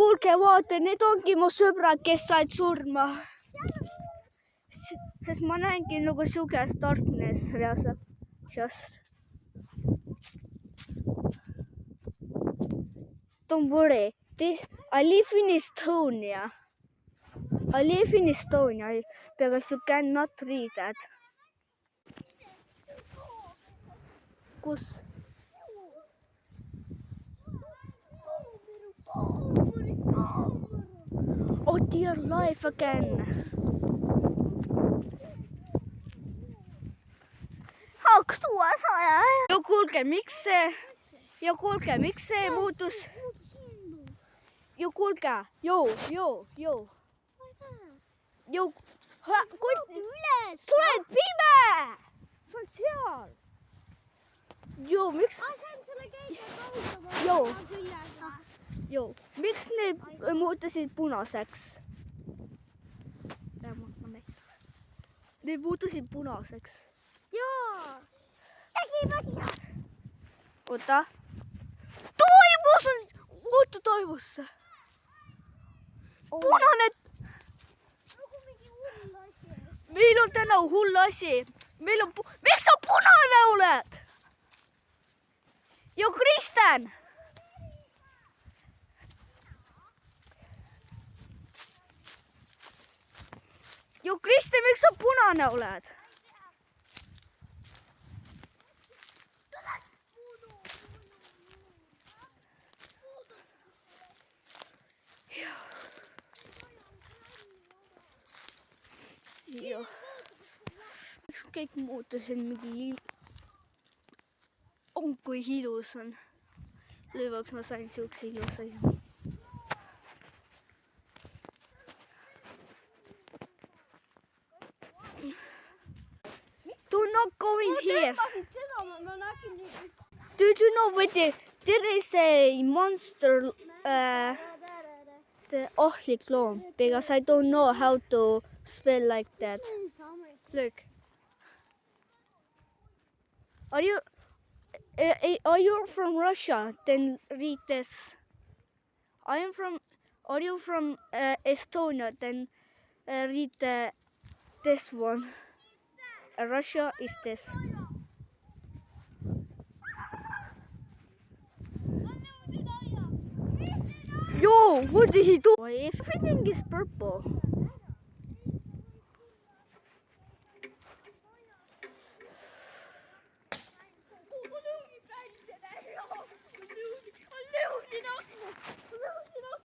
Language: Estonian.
kuulge, vaata, need ongi mu sõbrad, kes said surma. Sest ma näengi nagu sugust darkness reaalselt. Just. Don't worry. I live in Estonia. Because you cannot read that. Kus? Oh dear life again. Ja kuulge, miks see muutus? Ja kuulge, joo. Sa oled pime! Sa oled seal. Joo, miks? Joo, miks need muutusid punaseks? Need muutusid punaseks. Jaa. Oota. Toimus. Punane. Meil on täna hull asi. Miks sa punane oled? Jo, Kristen. Jo, Kristen, miks sa punane oled? Joo. Miks kõik muutusid mingi... On kui ilus on. Lõivaks ma sain siukse ilusai. Do not go in here. Did you know what there is a monster, the ohtlik loom? Because I don't know how to spell like that. Look. Are you from Russia? Then read this. Are you from Estonia? Then read this one. Russia is this. Yo, what did he do? Everything is purple.